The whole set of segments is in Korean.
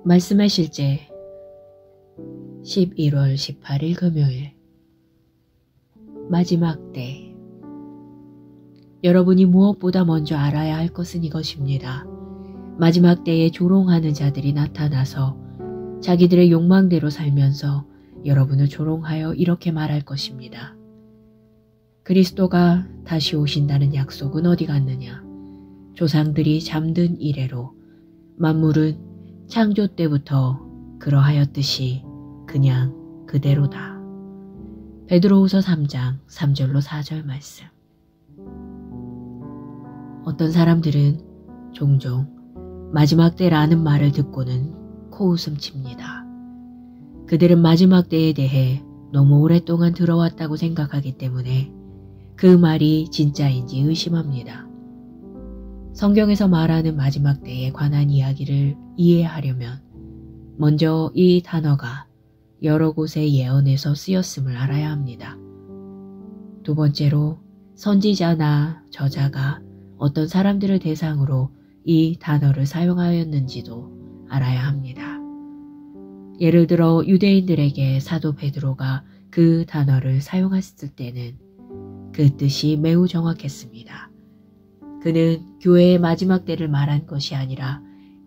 말씀의 실제 11월 18일 금요일 마지막 때. 여러분이 무엇보다 먼저 알아야 할 것은 이것입니다. 마지막 때에 조롱하는 자들이 나타나서 자기들의 욕망대로 살면서 여러분을 조롱하여 이렇게 말할 것입니다. 그리스도가 다시 오신다는 약속은 어디 갔느냐? 조상들이 잠든 이래로 만물은 창조 때부터 그러하였듯이 그냥 그대로다. 베드로후서 3장 3절로 4절 말씀. 어떤 사람들은 종종 마지막 때라는 말을 듣고는 코웃음 칩니다. 그들은 마지막 때에 대해 너무 오랫동안 들어왔다고 생각하기 때문에 그 말이 진짜인지 의심합니다. 성경에서 말하는 마지막 때에 관한 이야기를 이해하려면 먼저 이 단어가 여러 곳의 예언에서 쓰였음을 알아야 합니다. 두 번째로 선지자나 저자가 어떤 사람들을 대상으로 이 단어를 사용하였는지도 알아야 합니다. 예를 들어 유대인들에게 사도 베드로가 그 단어를 사용했을 때는 그 뜻이 매우 정확했습니다. 그는 교회의 마지막 때를 말한 것이 아니라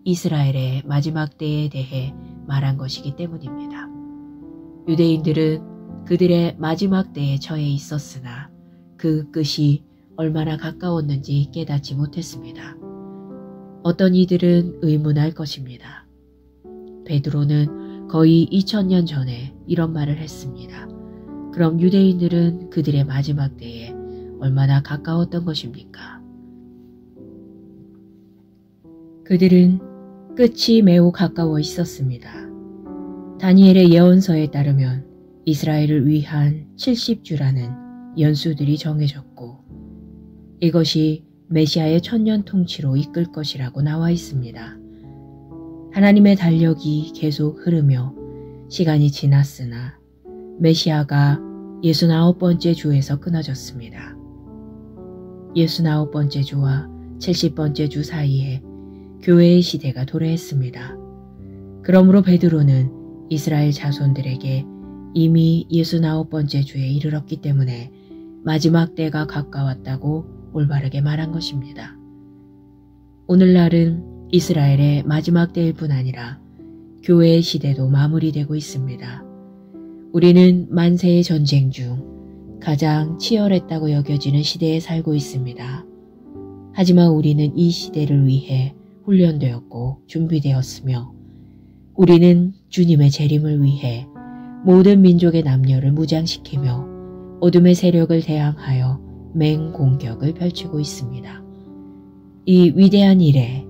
이스라엘의 마지막 때에 대해 말한 것이기 때문입니다. 유대인들은 그들의 마지막 때에 처해 있었으나 그 끝이 얼마나 가까웠는지 깨닫지 못했습니다. 어떤 이들은 의문할 것입니다. 베드로는 거의 2000년 전에 이런 말을 했습니다. 그럼 유대인들은 그들의 마지막 때에 얼마나 가까웠던 것입니까? 그들은 끝이 매우 가까워 있었습니다. 다니엘의 예언서에 따르면 이스라엘을 위한 70주라는 연수들이 정해졌고 이것이 메시아의 천년 통치로 이끌 것이라고 나와 있습니다. 하나님의 달력이 계속 흐르며 시간이 지났으나 메시아가 69번째 주에서 끊어졌습니다. 69번째 주와 70번째 주 사이에 교회의 시대가 도래했습니다. 그러므로 베드로는 이스라엘 자손들에게 이미 69번째 주에 이르렀기 때문에 마지막 때가 가까웠다고 올바르게 말한 것입니다. 오늘날은 이스라엘의 마지막 때일 뿐 아니라 교회의 시대도 마무리되고 있습니다. 우리는 만세의 전쟁 중 가장 치열했다고 여겨지는 시대에 살고 있습니다. 하지만 우리는 이 시대를 위해 훈련되었고 준비되었으며 우리는 주님의 재림을 위해 모든 민족의 남녀를 무장시키며 어둠의 세력을 대항하여 맹공격을 펼치고 있습니다. 이 위대한 일에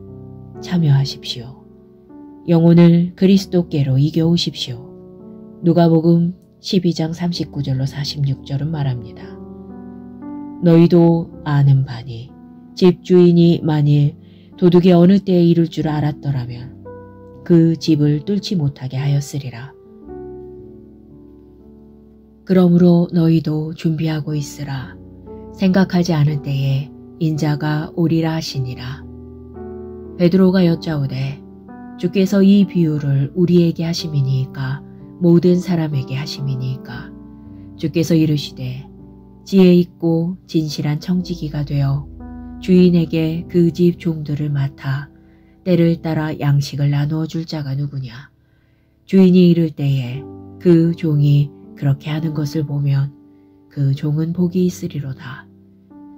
참여하십시오. 영혼을 그리스도께로 이겨오십시오. 누가복음 12장 39절로 46절은 말합니다. 너희도 아는 바니 집주인이 만일 도둑이 어느 때에 이룰 줄 알았더라면 그 집을 뚫지 못하게 하였으리라. 그러므로 너희도 준비하고 있으라. 생각하지 않은 때에 인자가 오리라 하시니라. 베드로가 여짜오되 주께서 이 비유를 우리에게 하심이니까 모든 사람에게 하심이니까 주께서 이르시되 지혜 있고 진실한 청지기가 되어 주인에게 그 집 종들을 맡아 때를 따라 양식을 나누어 줄 자가 누구냐. 주인이 이를 때에 그 종이 그렇게 하는 것을 보면 그 종은 복이 있으리로다.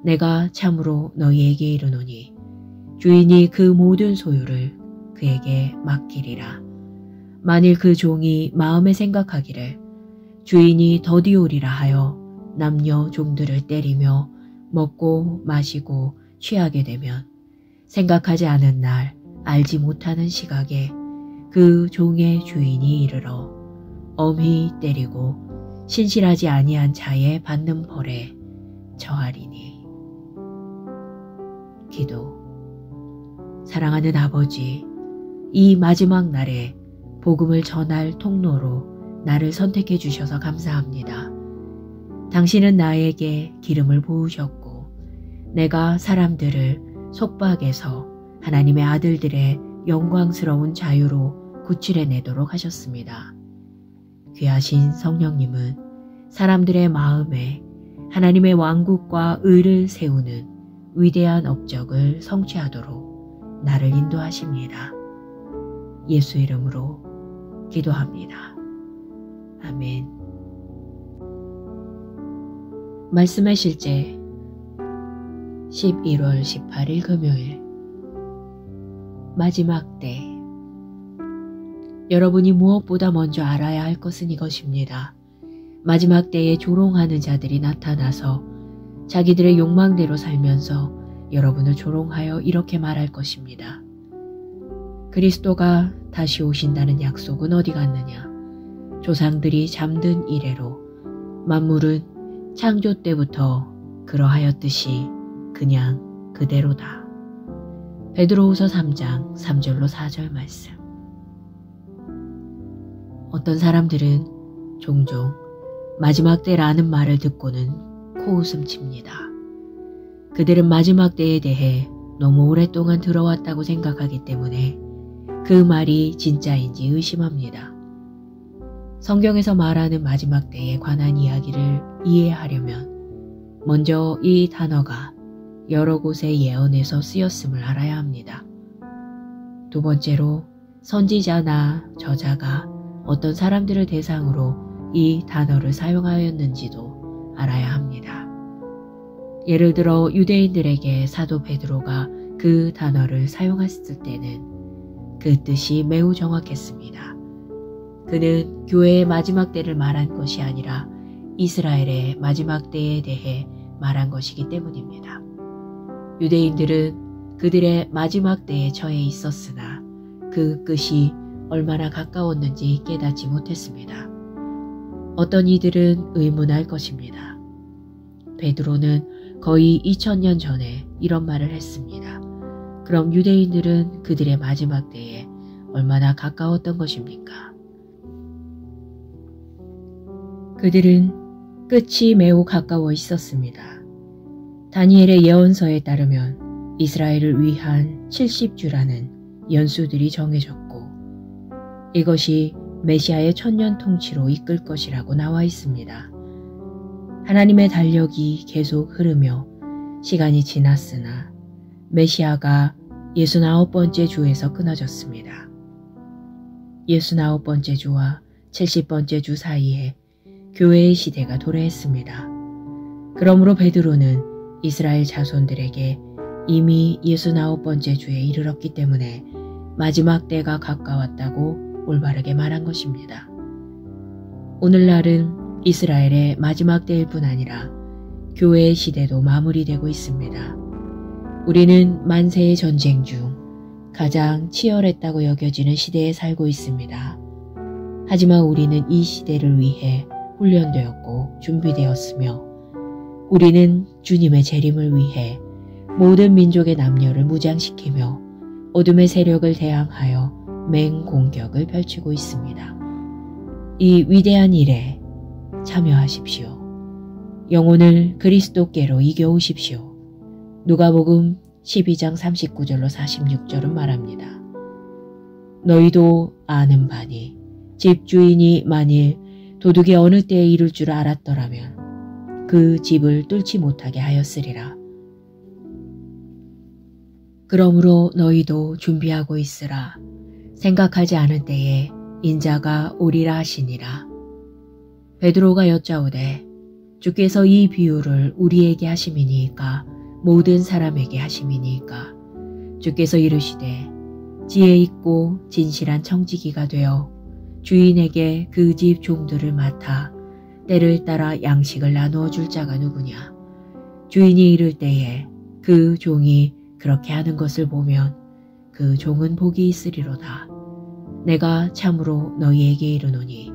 내가 참으로 너희에게 이르노니 주인이 그 모든 소유를 그에게 맡기리라. 만일 그 종이 마음에 생각하기를 주인이 더디오리라 하여 남녀 종들을 때리며 먹고 마시고 취하게 되면 생각하지 않은 날 알지 못하는 시각에 그 종의 주인이 이르러 엄히 때리고 신실하지 아니한 자의 받는 벌에 처하리니. 기도. 사랑하는 아버지, 이 마지막 날에 복음을 전할 통로로 나를 선택해 주셔서 감사합니다. 당신은 나에게 기름을 부으셨고 내가 사람들을 속박에서 하나님의 아들들의 영광스러운 자유로 구출해내도록 하셨습니다. 귀하신 성령님은 사람들의 마음에 하나님의 왕국과 의를 세우는 위대한 업적을 성취하도록 나를 인도하십니다. 예수 이름으로 기도합니다. 아멘. 말씀의 실제 11월 18일 금요일 마지막 때 여러분이 무엇보다 먼저 알아야 할 것은 이것입니다. 마지막 때에 조롱하는 자들이 나타나서 자기들의 욕망대로 살면서 여러분을 조롱하여 이렇게 말할 것입니다. 그리스도가 다시 오신다는 약속은 어디 갔느냐? 조상들이 잠든 이래로 만물은 창조 때부터 그러하였듯이 그냥 그대로다. 베드로후서 3장 3절로 4절 말씀. 어떤 사람들은 종종 마지막 때라는 말을 듣고는 코웃음 칩니다. 그들은 마지막 때에 대해 너무 오랫동안 들어왔다고 생각하기 때문에 그 말이 진짜인지 의심합니다. 성경에서 말하는 마지막 때에 관한 이야기를 이해하려면 먼저 이 단어가 여러 곳의 예언에서 쓰였음을 알아야 합니다. 두 번째로 선지자나 저자가 어떤 사람들을 대상으로 이 단어를 사용하였는지도 알아야 합니다. 예를 들어 유대인들에게 사도 베드로가 그 단어를 사용했을 때는 그 뜻이 매우 정확했습니다. 그는 교회의 마지막 때를 말한 것이 아니라 이스라엘의 마지막 때에 대해 말한 것이기 때문입니다. 유대인들은 그들의 마지막 때에 처해 있었으나 그 끝이 얼마나 가까웠는지 깨닫지 못했습니다. 어떤 이들은 의문할 것입니다. 베드로는 거의 2000년 전에 이런 말을 했습니다. 그럼 유대인들은 그들의 마지막 때에 얼마나 가까웠던 것입니까? 그들은 끝이 매우 가까워 있었습니다. 다니엘의 예언서에 따르면 이스라엘을 위한 70주라는 연수들이 정해졌고 이것이 메시아의 천년 통치로 이끌 것이라고 나와 있습니다. 하나님의 달력이 계속 흐르며 시간이 지났으나 메시아가 69번째 주에서 끊어졌습니다. 69번째 주와 70번째 주 사이에 교회의 시대가 도래했습니다. 그러므로 베드로는 이스라엘 자손들에게 이미 69번째 주에 이르렀기 때문에 마지막 때가 가까웠다고 올바르게 말한 것입니다. 오늘날은 이스라엘의 마지막 때일 뿐 아니라 교회의 시대도 마무리되고 있습니다. 우리는 만세의 전쟁 중 가장 치열했다고 여겨지는 시대에 살고 있습니다. 하지만 우리는 이 시대를 위해 훈련되었고 준비되었으며 우리는 주님의 재림을 위해 모든 민족의 남녀를 무장시키며 어둠의 세력을 대항하여 맹공격을 펼치고 있습니다. 이 위대한 일에 참여하십시오. 영혼을 그리스도께로 이겨오십시오. 누가복음 12장 39절로 46절은 말합니다. 너희도 아는 바니 집주인이 만일 도둑이 어느 때에 이룰 줄 알았더라면 그 집을 뚫지 못하게 하였으리라. 그러므로 너희도 준비하고 있으라. 생각하지 않은 때에 인자가 오리라 하시니라. 베드로가 여짜오되 주께서 이 비유를 우리에게 하심이니까 모든 사람에게 하심이니까 주께서 이르시되 지혜 있고 진실한 청지기가 되어 주인에게 그 집 종들을 맡아 때를 따라 양식을 나누어 줄 자가 누구냐. 주인이 이를 때에 그 종이 그렇게 하는 것을 보면 그 종은 복이 있으리로다. 내가 참으로 너희에게 이르노니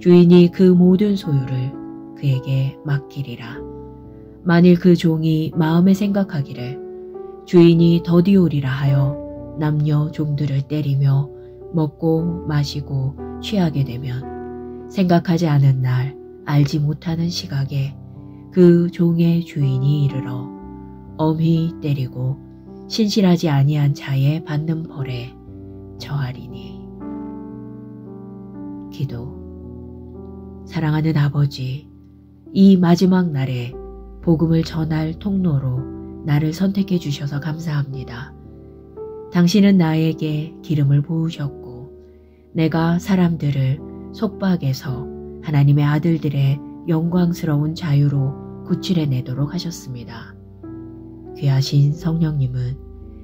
주인이 그 모든 소유를 그에게 맡기리라. 만일 그 종이 마음에 생각하기를 주인이 더디오리라 하여 남녀 종들을 때리며 먹고 마시고 취하게 되면 생각하지 않은 날 알지 못하는 시각에 그 종의 주인이 이르러 엄히 때리고 신실하지 아니한 자의 받는 벌에 처하리니. 기도. 사랑하는 아버지, 이 마지막 날에 복음을 전할 통로로 나를 선택해 주셔서 감사합니다. 당신은 나에게 기름을 부으셨고 내가 사람들을 속박에서 하나님의 아들들의 영광스러운 자유로 구출해내도록 하셨습니다. 귀하신 성령님은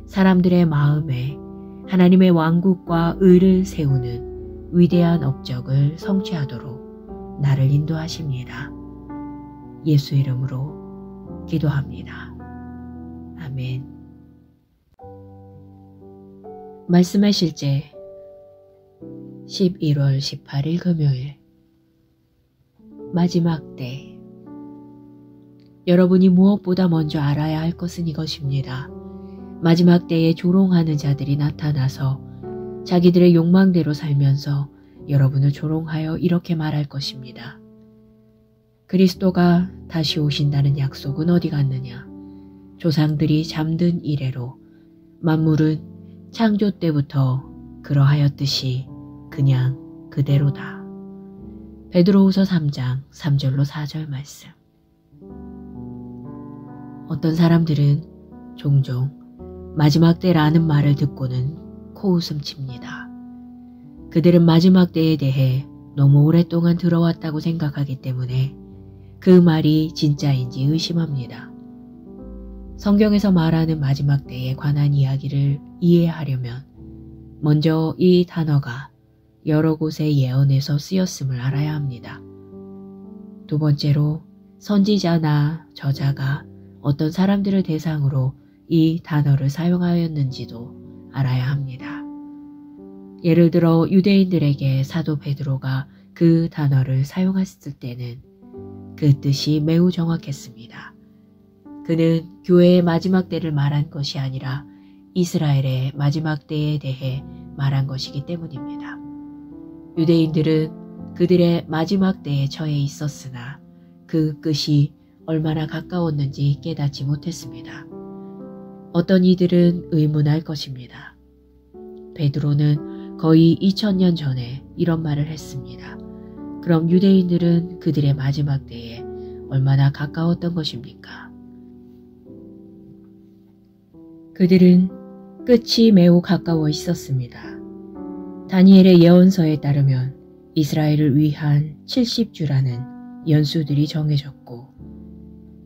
사람들의 마음에 하나님의 왕국과 의를 세우는 위대한 업적을 성취하도록 나를 인도하십니다. 예수 이름으로 기도합니다. 아멘. 말씀의 실제 11월 18일 금요일 마지막 때. 여러분이 무엇보다 먼저 알아야 할 것은 이것입니다. 마지막 때에 조롱하는 자들이 나타나서 자기들의 욕망대로 살면서 여러분을 조롱하여 이렇게 말할 것입니다. 그리스도가 다시 오신다는 약속은 어디 갔느냐? 조상들이 잠든 이래로 만물은 창조 때부터 그러하였듯이 그냥 그대로다. 베드로후서 3장 3절로 4절 말씀. 어떤 사람들은 종종 마지막 때라는 말을 듣고는 코웃음 칩니다. 그들은 마지막 때에 대해 너무 오랫동안 들어왔다고 생각하기 때문에 그 말이 진짜인지 의심합니다. 성경에서 말하는 마지막 때에 관한 이야기를 이해하려면 먼저 이 단어가 여러 곳의 예언에서 쓰였음을 알아야 합니다. 두 번째로 선지자나 저자가 어떤 사람들을 대상으로 이 단어를 사용하였는지도 알아야 합니다. 예를 들어 유대인들에게 사도 베드로가 그 단어를 사용했을 때는 그 뜻이 매우 정확했습니다. 그는 교회의 마지막 때를 말한 것이 아니라 이스라엘의 마지막 때에 대해 말한 것이기 때문입니다. 유대인들은 그들의 마지막 때에 처해 있었으나 그 끝이 얼마나 가까웠는지 깨닫지 못했습니다. 어떤 이들은 의문할 것입니다. 베드로는 거의 2000년 전에 이런 말을 했습니다. 그럼 유대인들은 그들의 마지막 때에 얼마나 가까웠던 것입니까? 그들은 끝이 매우 가까워 있었습니다. 다니엘의 예언서에 따르면 이스라엘을 위한 70주라는 연수들이 정해졌고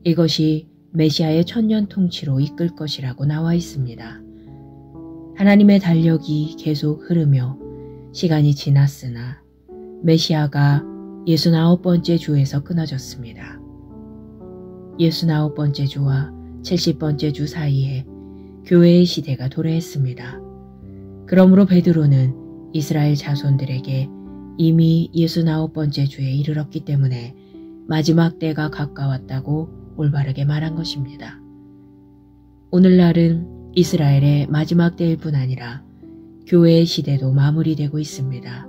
이것이 메시아의 천년 통치로 이끌 것이라고 나와 있습니다. 하나님의 달력이 계속 흐르며 시간이 지났으나 메시아가 69번째 주에서 끊어졌습니다. 69번째 주와 70번째 주 사이에 교회의 시대가 도래했습니다. 그러므로 베드로는 이스라엘 자손들에게 이미 69번째 주에 이르렀기 때문에 마지막 때가 가까웠다고 올바르게 말한 것입니다. 오늘날은 이스라엘의 마지막 때일 뿐 아니라 교회의 시대도 마무리되고 있습니다.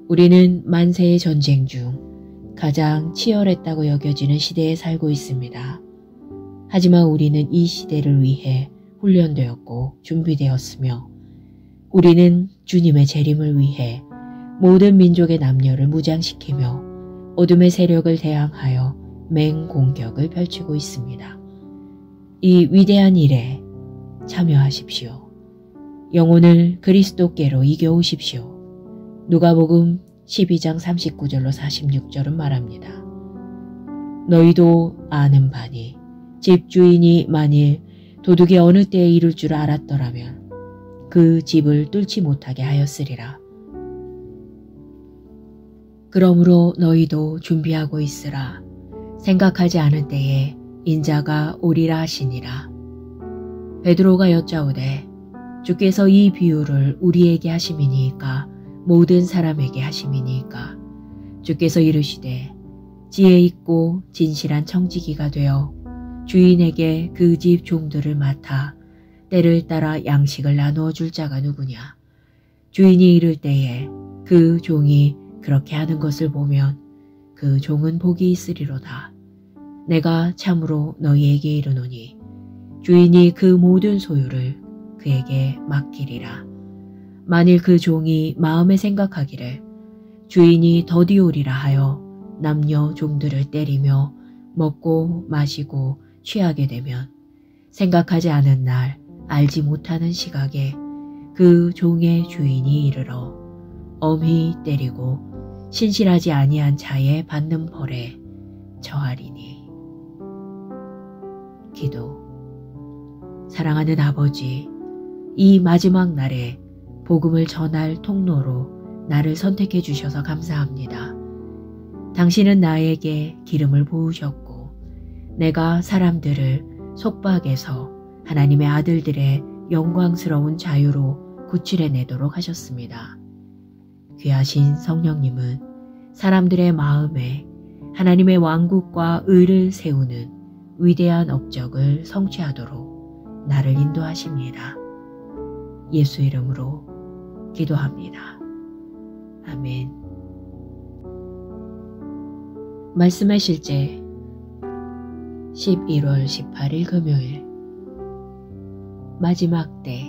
우리는 만세의 전쟁 중 가장 치열했다고 여겨지는 시대에 살고 있습니다. 하지만 우리는 이 시대를 위해 훈련되었고 준비되었으며 우리는 주님의 재림을 위해 모든 민족의 남녀를 무장시키며 어둠의 세력을 대항하여 맹공격을 펼치고 있습니다. 이 위대한 일에 참여하십시오. 영혼을 그리스도께로 이겨오십시오. 누가복음 12장 39절로 46절은 말합니다. 너희도 아는 바니 집주인이 만일 도둑이 어느 때에 이룰 줄 알았더라면 그 집을 뚫지 못하게 하였으리라. 그러므로 너희도 준비하고 있으라. 생각하지 않은 때에 인자가 오리라 하시니라. 베드로가 여짜오되 주께서 이 비유를 우리에게 하심이니까 모든 사람에게 하심이니까 주께서 이르시되 지혜 있고 진실한 청지기가 되어 주인에게 그 집 종들을 맡아 때를 따라 양식을 나누어 줄 자가 누구냐. 주인이 이를 때에 그 종이 그렇게 하는 것을 보면 그 종은 복이 있으리로다. 내가 참으로 너희에게 이르노니 주인이 그 모든 소유를 그에게 맡기리라. 만일 그 종이 마음에 생각하기를 주인이 더디오리라 하여 남녀 종들을 때리며 먹고 마시고 취하게 되면 생각하지 않은 날 알지 못하는 시각에 그 종의 주인이 이르러 엄히 때리고 신실하지 아니한 자의 받는 벌에 처하리니. 기도. 사랑하는 아버지, 이 마지막 날에 복음을 전할 통로로 나를 선택해 주셔서 감사합니다. 당신은 나에게 기름을 부으셨고 내가 사람들을 속박에서 하나님의 아들들의 영광스러운 자유로 구출해내도록 하셨습니다. 귀하신 성령님은 사람들의 마음에 하나님의 왕국과 의를 세우는 위대한 업적을 성취하도록 나를 인도하십니다. 예수 이름으로 기도합니다. 아멘. 말씀의 실제 11월 18일 금요일 마지막 때.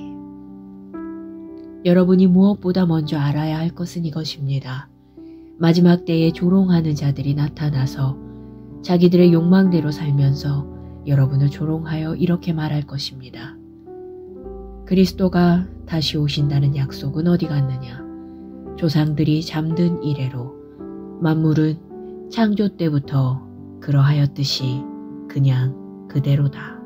여러분이 무엇보다 먼저 알아야 할 것은 이것입니다. 마지막 때에 조롱하는 자들이 나타나서 자기들의 욕망대로 살면서 여러분을 조롱하여 이렇게 말할 것입니다. 그리스도가 다시 오신다는 약속은 어디 갔느냐? 조상들이 잠든 이래로 만물은 창조 때부터 그러하였듯이 그냥 그대로다.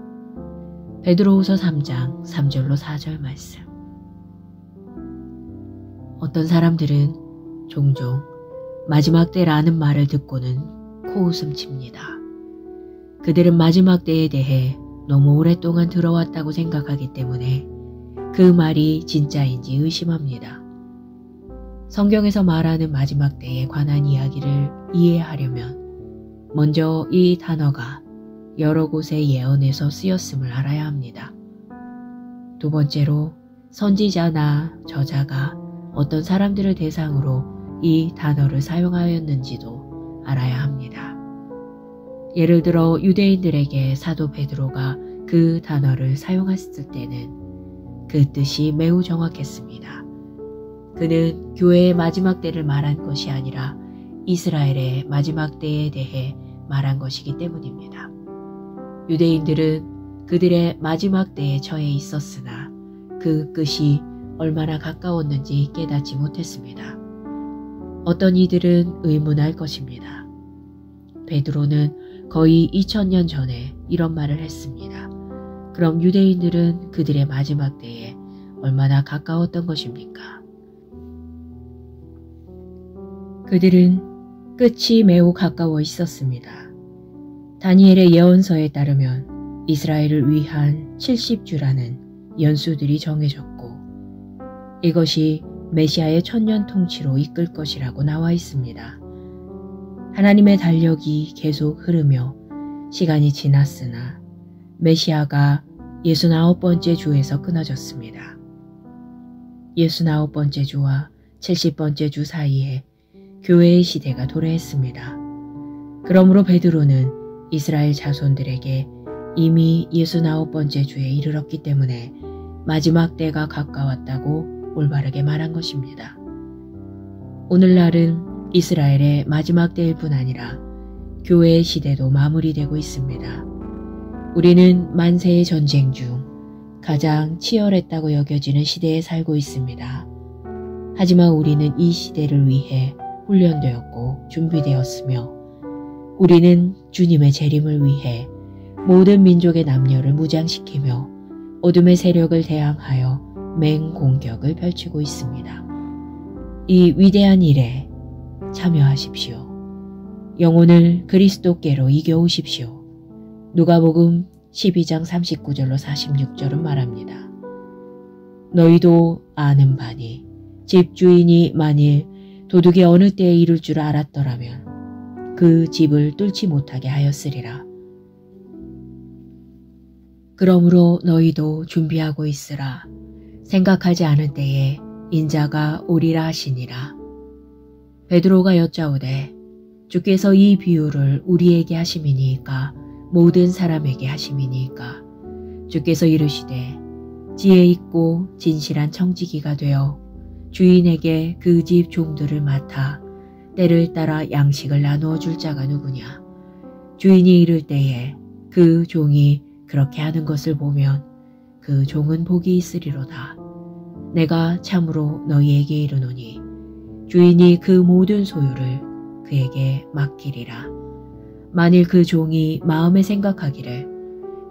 베드로후서 3장 3절로 4절 말씀. 어떤 사람들은 종종 마지막 때라는 말을 듣고는 코웃음 칩니다. 그들은 마지막 때에 대해 너무 오랫동안 들어왔다고 생각하기 때문에 그 말이 진짜인지 의심합니다. 성경에서 말하는 마지막 때에 관한 이야기를 이해하려면 먼저 이 단어가 여러 곳의 예언에서 쓰였음을 알아야 합니다. 두 번째로 선지자나 저자가 어떤 사람들을 대상으로 이 단어를 사용하였는지도 알아야 합니다. 예를 들어 유대인들에게 사도 베드로가 그 단어를 사용했을 때는 그 뜻이 매우 정확했습니다. 그는 교회의 마지막 때를 말한 것이 아니라 이스라엘의 마지막 때에 대해 말한 것이기 때문입니다. 유대인들은 그들의 마지막 때에 처해 있었으나 그 끝이 얼마나 가까웠는지 깨닫지 못했습니다. 어떤 이들은 의문할 것입니다. 베드로는 거의 2000년 전에 이런 말을 했습니다. 그럼 유대인들은 그들의 마지막 때에 얼마나 가까웠던 것입니까? 그들은 끝이 매우 가까워 있었습니다. 다니엘의 예언서에 따르면 이스라엘을 위한 70주라는 연수들이 정해졌고 이것이 메시아의 천년 통치로 이끌 것이라고 나와 있습니다. 하나님의 달력이 계속 흐르며 시간이 지났으나 메시아가 69번째 주에서 끊어졌습니다. 69번째 주와 70번째 주 사이에 교회의 시대가 도래했습니다. 그러므로 베드로는 이스라엘 자손들에게 이미 69번째 주에 이르렀기 때문에 마지막 때가 가까웠다고 올바르게 말한 것입니다. 오늘날은 이스라엘의 마지막 때일 뿐 아니라 교회의 시대도 마무리되고 있습니다. 우리는 만세의 전쟁 중 가장 치열했다고 여겨지는 시대에 살고 있습니다. 하지만 우리는 이 시대를 위해 훈련되었고 준비되었으며 우리는 주님의 재림을 위해 모든 민족의 남녀를 무장시키며 어둠의 세력을 대항하여 맹공격을 펼치고 있습니다. 이 위대한 일에 참여하십시오. 영혼을 그리스도께로 이겨오십시오. 누가복음 12장 39절로 46절은 말합니다. 너희도 아는 바니 집주인이 만일 도둑이 어느 때에 이룰 줄 알았더라면 그 집을 뚫지 못하게 하였으리라. 그러므로 너희도 준비하고 있으라. 생각하지 않을 때에 인자가 오리라 하시니라. 베드로가 여짜오되 주께서 이 비유를 우리에게 하심이니까 모든 사람에게 하심이니까 주께서 이르시되 지혜 있고 진실한 청지기가 되어 주인에게 그 집 종들을 맡아 때를 따라 양식을 나누어 줄 자가 누구냐. 주인이 이를 때에 그 종이 그렇게 하는 것을 보면 그 종은 복이 있으리로다. 내가 참으로 너희에게 이르노니 주인이 그 모든 소유를 그에게 맡기리라. 만일 그 종이 마음에 생각하기를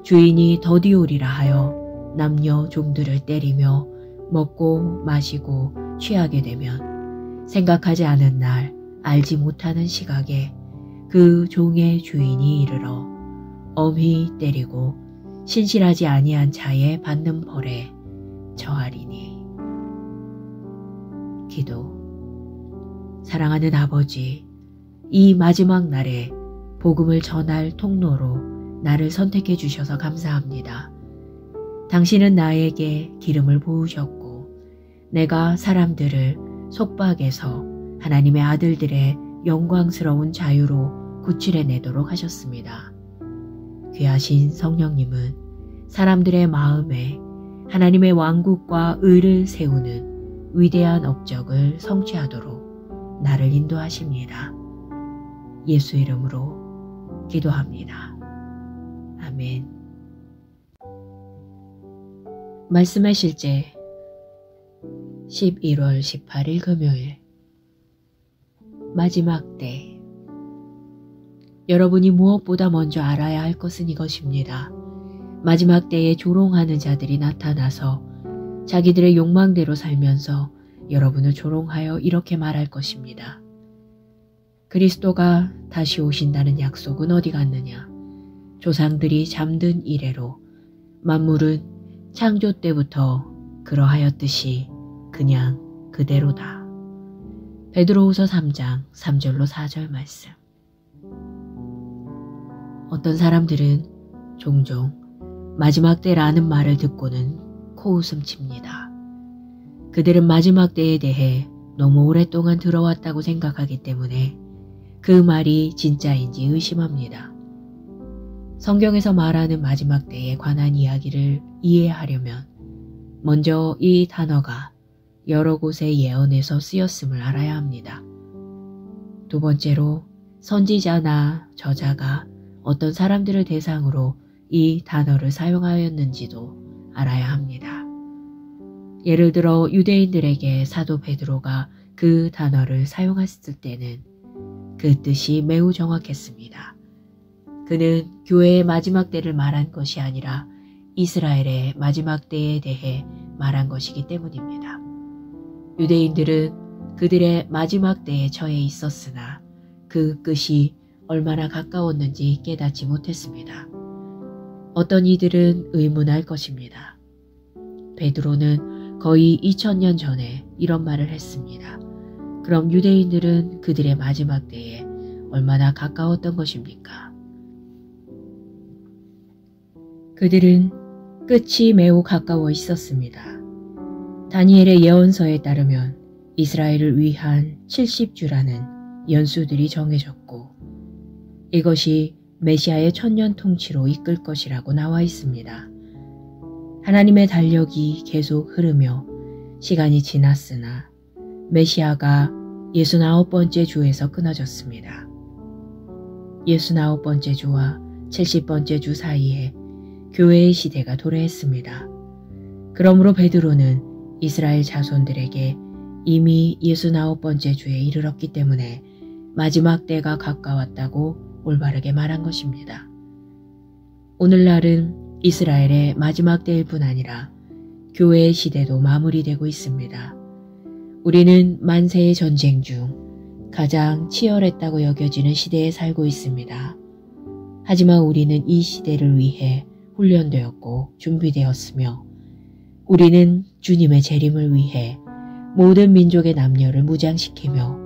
주인이 더디 오리라 하여 남녀 종들을 때리며 먹고 마시고 취하게 되면 생각하지 않은 날 알지 못하는 시각에 그 종의 주인이 이르러 엄히 때리고 신실하지 아니한 자의 받는 벌에 처하리니. 기도. 사랑하는 아버지, 이 마지막 날에 복음을 전할 통로로 나를 선택해 주셔서 감사합니다. 당신은 나에게 기름을 부으셨고 내가 사람들을 속박에서 하나님의 아들들의 영광스러운 자유로 구출해내도록 하셨습니다. 귀하신 성령님은 사람들의 마음에 하나님의 왕국과 의를 세우는 위대한 업적을 성취하도록 나를 인도하십니다. 예수 이름으로 기도합니다. 아멘. 말씀의 실제 11월 18일 금요일 마지막 때. 여러분이 무엇보다 먼저 알아야 할 것은 이것입니다. 마지막 때에 조롱하는 자들이 나타나서 자기들의 욕망대로 살면서 여러분을 조롱하여 이렇게 말할 것입니다. 그리스도가 다시 오신다는 약속은 어디 갔느냐? 조상들이 잠든 이래로 만물은 창조 때부터 그러하였듯이 그냥 그대로다. 베드로후서 3장 3절로 4절 말씀. 어떤 사람들은 종종 마지막 때라는 말을 듣고는 코웃음 칩니다. 그들은 마지막 때에 대해 너무 오랫동안 들어왔다고 생각하기 때문에 그 말이 진짜인지 의심합니다. 성경에서 말하는 마지막 때에 관한 이야기를 이해하려면 먼저 이 단어가 여러 곳의 예언에서 쓰였음을 알아야 합니다. 두 번째로 선지자나 저자가 어떤 사람들을 대상으로 이 단어를 사용하였는지도 알아야 합니다. 예를 들어 유대인들에게 사도 베드로가 그 단어를 사용했을 때는 그 뜻이 매우 정확했습니다. 그는 교회의 마지막 때를 말한 것이 아니라 이스라엘의 마지막 때에 대해 말한 것이기 때문입니다. 유대인들은 그들의 마지막 때에 처해 있었으나 그 끝이 얼마나 가까웠는지 깨닫지 못했습니다. 어떤 이들은 의문할 것입니다. 베드로는 거의 2000년 전에 이런 말을 했습니다. 그럼 유대인들은 그들의 마지막 때에 얼마나 가까웠던 것입니까? 그들은 끝이 매우 가까워 있었습니다. 다니엘의 예언서에 따르면 이스라엘을 위한 70주라는 연수들이 정해졌고 이것이 메시아의 천년 통치로 이끌 것이라고 나와 있습니다. 하나님의 달력이 계속 흐르며 시간이 지났으나 메시아가 69번째 주에서 끊어졌습니다. 69번째 주와 70번째 주 사이에 교회의 시대가 도래했습니다. 그러므로 베드로는 이스라엘 자손들에게 이미 69번째 주에 이르렀기 때문에 마지막 때가 가까웠다고 올바르게 말한 것입니다. 오늘날은 이스라엘의 마지막 때일 뿐 아니라 교회의 시대도 마무리되고 있습니다. 우리는 만세의 전쟁 중 가장 치열했다고 여겨지는 시대에 살고 있습니다. 하지만 우리는 이 시대를 위해 훈련되었고 준비되었으며 우리는 주님의 재림을 위해 모든 민족의 남녀를 무장시키며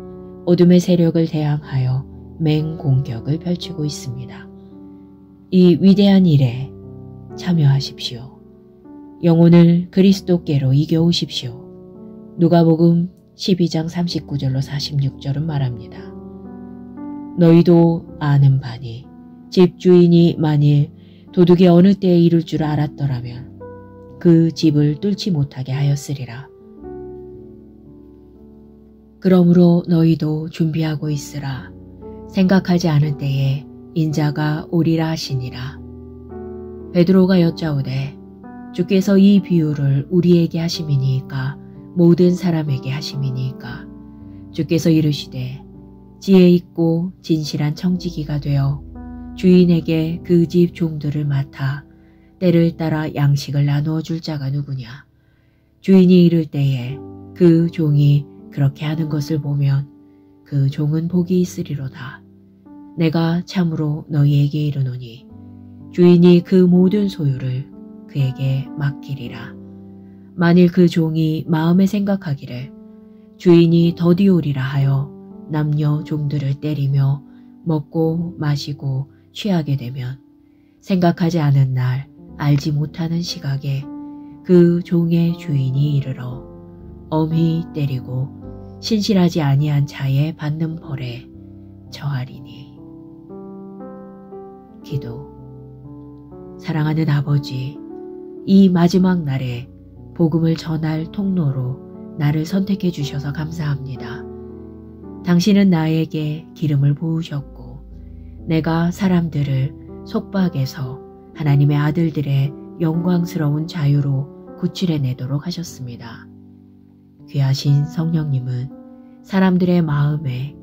어둠의 세력을 대항하여 맹공격을 펼치고 있습니다. 이 위대한 일에 참여하십시오. 영혼을 그리스도께로 이겨오십시오. 누가복음 12장 39절로 46절은 말합니다. 너희도 아는 바니 집주인이 만일 도둑이 어느 때에 이룰 줄 알았더라면 그 집을 뚫지 못하게 하였으리라. 그러므로 너희도 준비하고 있으라. 생각하지 않은 때에 인자가 오리라 하시니라. 베드로가 여짜오되 주께서 이 비유를 우리에게 하심이니까 모든 사람에게 하심이니까. 주께서 이르시되 지혜 있고 진실한 청지기가 되어 주인에게 그 집 종들을 맡아 때를 따라 양식을 나누어 줄 자가 누구냐. 주인이 이를 때에 그 종이 그렇게 하는 것을 보면 그 종은 복이 있으리로다. 내가 참으로 너희에게 이르노니 주인이 그 모든 소유를 그에게 맡기리라. 만일 그 종이 마음에 생각하기를 주인이 더디 오리라 하여 남녀 종들을 때리며 먹고 마시고 취하게 되면 생각하지 않은 날 알지 못하는 시각에 그 종의 주인이 이르러 엄히 때리고 신실하지 아니한 자의 받는 벌에 처하리니. 기도. 사랑하는 아버지, 이 마지막 날에 복음을 전할 통로로 나를 선택해 주셔서 감사합니다. 당신은 나에게 기름을 부으셨고 내가 사람들을 속박에서 하나님의 아들들의 영광스러운 자유로 구출해내도록 하셨습니다. 귀하신 성령님은 사람들의 마음에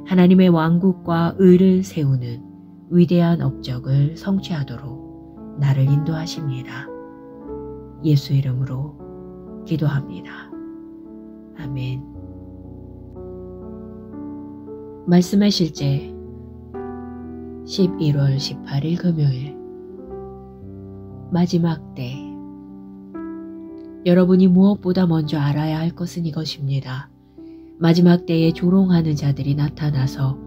하나님의 왕국과 의를 세우는 위대한 업적을 성취하도록 나를 인도하십니다. 예수 이름으로 기도합니다. 아멘. 말씀의 실제 11월 18일 금요일. 마지막 때. 여러분이 무엇보다 먼저 알아야 할 것은 이것입니다. 마지막 때에 조롱하는 자들이 나타나서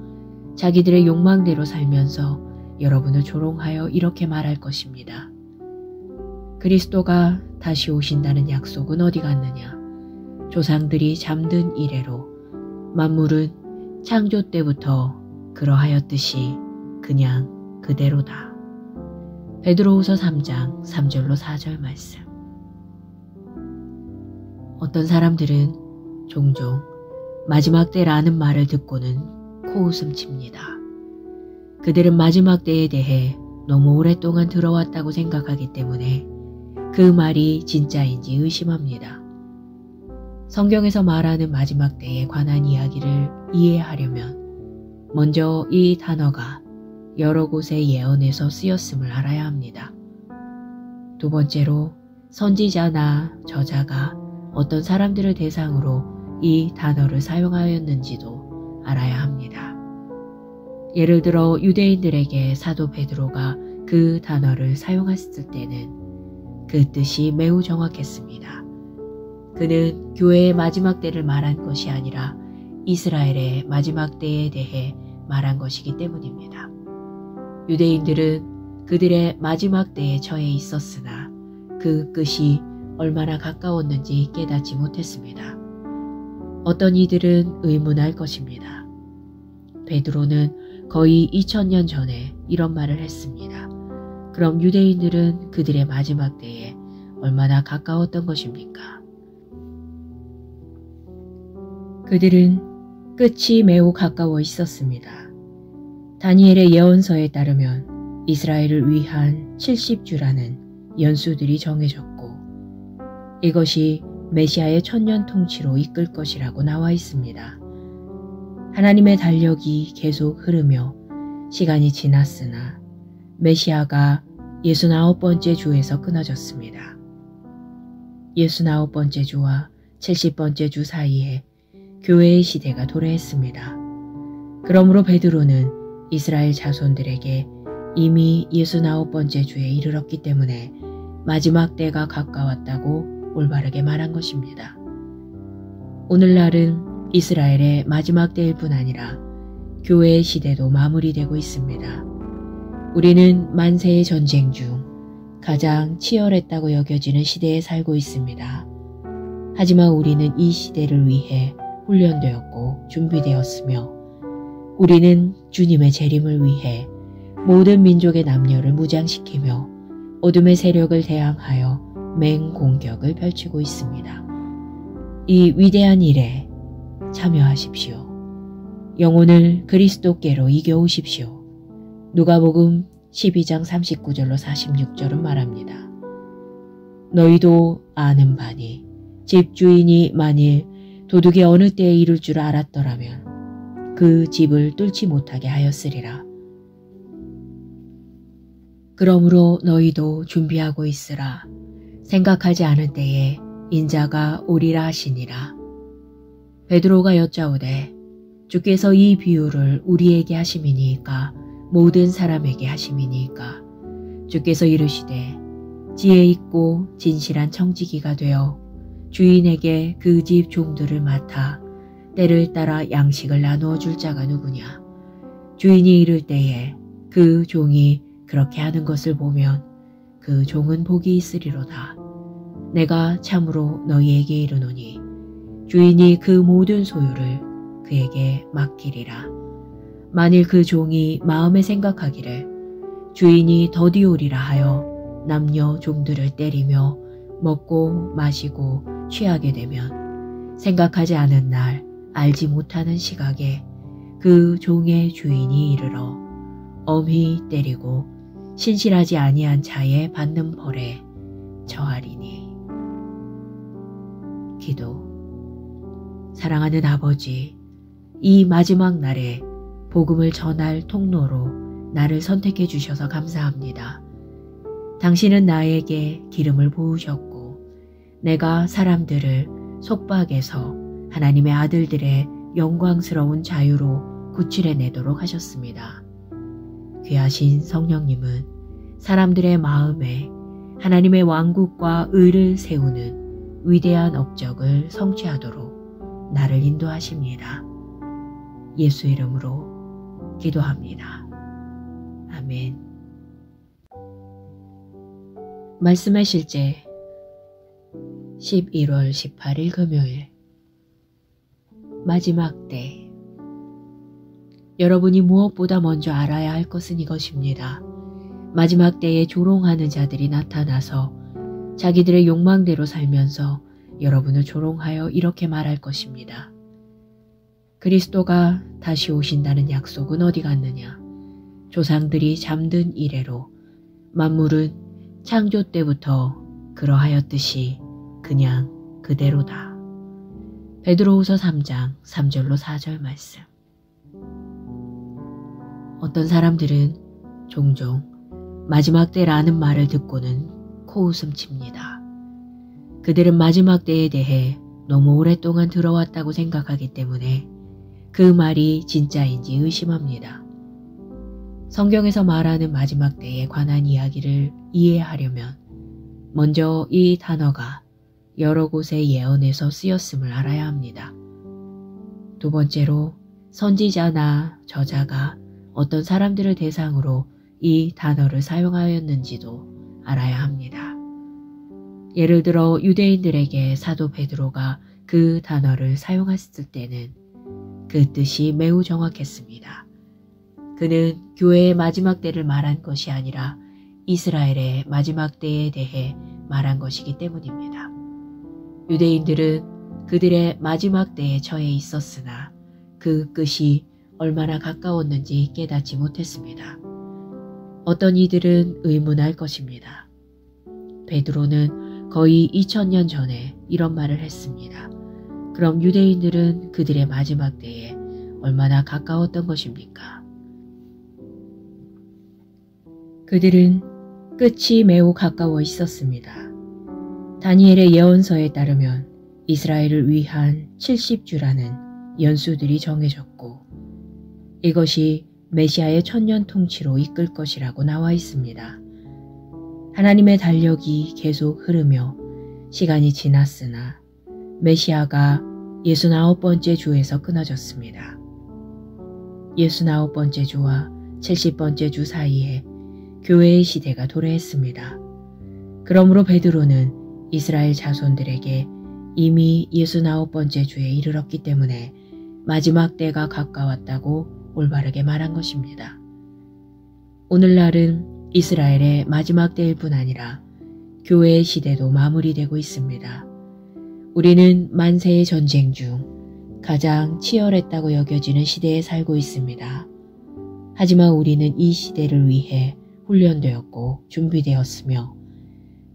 자기들의 욕망대로 살면서 여러분을 조롱하여 이렇게 말할 것입니다. 그리스도가 다시 오신다는 약속은 어디 갔느냐? 조상들이 잠든 이래로 만물은 창조 때부터 그러하였듯이 그냥 그대로다. 베드로후서 3장 3절로 4절 말씀. 어떤 사람들은 종종 마지막 때라는 말을 듣고는 코웃음 칩니다. 그들은 마지막 때에 대해 너무 오랫동안 들어왔다고 생각하기 때문에 그 말이 진짜인지 의심합니다. 성경에서 말하는 마지막 때에 관한 이야기를 이해하려면 먼저 이 단어가 여러 곳의 예언에서 쓰였음을 알아야 합니다. 두 번째로 선지자나 저자가 어떤 사람들을 대상으로 이 단어를 사용하였는지도 알아야 합니다. 예를 들어 유대인들에게 사도 베드로가 그 단어를 사용했을 때는 그 뜻이 매우 정확했습니다. 그는 교회의 마지막 때를 말한 것이 아니라 이스라엘의 마지막 때에 대해 말한 것이기 때문입니다. 유대인들은 그들의 마지막 때에 처해 있었으나 그 끝이 얼마나 가까웠는지 깨닫지 못했습니다. 어떤 이들은 의문할 것입니다. 베드로는 거의 2000년 전에 이런 말을 했습니다. 그럼 유대인들은 그들의 마지막 때에 얼마나 가까웠던 것입니까? 그들은 끝이 매우 가까워 있었습니다. 다니엘의 예언서에 따르면 이스라엘을 위한 70주라는 연수들이 정해졌고 이것이 메시아의 천년 통치로 이끌 것이라고 나와 있습니다. 하나님의 달력이 계속 흐르며 시간이 지났으나 메시아가 69번째 주에서 끊어졌습니다. 69번째 주와 70번째 주 사이에 교회의 시대가 도래했습니다. 그러므로 베드로는 이스라엘 자손들에게 이미 69번째 주에 이르렀기 때문에 마지막 때가 가까웠다고 올바르게 말한 것입니다. 오늘날은 이스라엘의 마지막 때일 뿐 아니라 교회의 시대도 마무리되고 있습니다. 우리는 만세의 전쟁 중 가장 치열했다고 여겨지는 시대에 살고 있습니다. 하지만 우리는 이 시대를 위해 훈련되었고 준비되었으며 우리는 주님의 재림을 위해 모든 민족의 남녀를 무장시키며 어둠의 세력을 대항하여 맹공격을 펼치고 있습니다. 이 위대한 일에 참여하십시오. 영혼을 그리스도께로 이겨오십시오. 누가복음 12장 39절로 46절은 말합니다. 너희도 아는 바니 집주인이 만일 도둑이 어느 때에 이룰 줄 알았더라면 그 집을 뚫지 못하게 하였으리라. 그러므로 너희도 준비하고 있으라. 생각하지 않은 때에 인자가 오리라 하시니라. 베드로가 여짜오되 주께서 이 비유를 우리에게 하심이니까 모든 사람에게 하심이니까 주께서 이르시되 지혜 있고 진실한 청지기가 되어 주인에게 그 집 종들을 맡아 때를 따라 양식을 나누어 줄 자가 누구냐. 주인이 이를 때에 그 종이 그렇게 하는 것을 보면 그 종은 복이 있으리로다. 내가 참으로 너희에게 이르노니 주인이 그 모든 소유를 그에게 맡기리라. 만일 그 종이 마음에 생각하기를 주인이 더디오리라 하여 남녀 종들을 때리며 먹고 마시고 취하게 되면 생각하지 않은 날 알지 못하는 시각에 그 종의 주인이 이르러 엄히 때리고 신실하지 아니한 자의 받는 벌에 처하리니. 기도. 사랑하는 아버지, 이 마지막 날에 복음을 전할 통로로 나를 선택해 주셔서 감사합니다. 당신은 나에게 기름을 부으셨고 내가 사람들을 속박에서 하나님의 아들들의 영광스러운 자유로 구출해내도록 하셨습니다. 귀하신 성령님은 사람들의 마음에 하나님의 왕국과 의를 세우는 위대한 업적을 성취하도록 나를 인도하십니다. 예수 이름으로 기도합니다. 아멘. 말씀의 실제 11월 18일 금요일 마지막 때. 여러분이 무엇보다 먼저 알아야 할 것은 이것입니다. 마지막 때에 조롱하는 자들이 나타나서 자기들의 욕망대로 살면서 여러분을 조롱하여 이렇게 말할 것입니다. 그리스도가 다시 오신다는 약속은 어디 갔느냐? 조상들이 잠든 이래로 만물은 창조 때부터 그러하였듯이 그냥 그대로다. 베드로후서 3장 3절로 4절 말씀. 어떤 사람들은 종종 마지막 때라는 말을 듣고는 코웃음 칩니다. 그들은 마지막 때에 대해 너무 오랫동안 들어왔다고 생각하기 때문에 그 말이 진짜인지 의심합니다. 성경에서 말하는 마지막 때에 관한 이야기를 이해하려면 먼저 이 단어가 여러 곳의 예언에서 쓰였음을 알아야 합니다. 두 번째로 선지자나 저자가 어떤 사람들을 대상으로 이 단어를 사용하였는지도 알아야 합니다. 예를 들어 유대인들에게 사도 베드로가 그 단어를 사용했을 때는 그 뜻이 매우 정확했습니다. 그는 교회의 마지막 때를 말한 것이 아니라 이스라엘의 마지막 때에 대해 말한 것이기 때문입니다. 유대인들은 그들의 마지막 때에 처해 있었으나 그 끝이 얼마나 가까웠는지 깨닫지 못했습니다. 어떤 이들은 의문할 것입니다. 베드로는 거의 2000년 전에 이런 말을 했습니다. 그럼 유대인들은 그들의 마지막 때에 얼마나 가까웠던 것입니까? 그들은 끝이 매우 가까워 있었습니다. 다니엘의 예언서에 따르면 이스라엘을 위한 70주라는 연수들이 정해졌고 이것이 메시아의 천년 통치로 이끌 것이라고 나와 있습니다. 하나님의 달력이 계속 흐르며 시간이 지났으나 메시아가 69번째 주에서 끊어졌습니다. 69번째 주와 70번째 주 사이에 교회의 시대가 도래했습니다. 그러므로 베드로는 이스라엘 자손들에게 이미 69번째 주에 이르렀기 때문에 마지막 때가 가까웠다고 올바르게 말한 것입니다. 오늘날은 이스라엘의 마지막 때일 뿐 아니라 교회의 시대도 마무리되고 있습니다. 우리는 만세의 전쟁 중 가장 치열했다고 여겨지는 시대에 살고 있습니다. 하지만 우리는 이 시대를 위해 훈련되었고 준비되었으며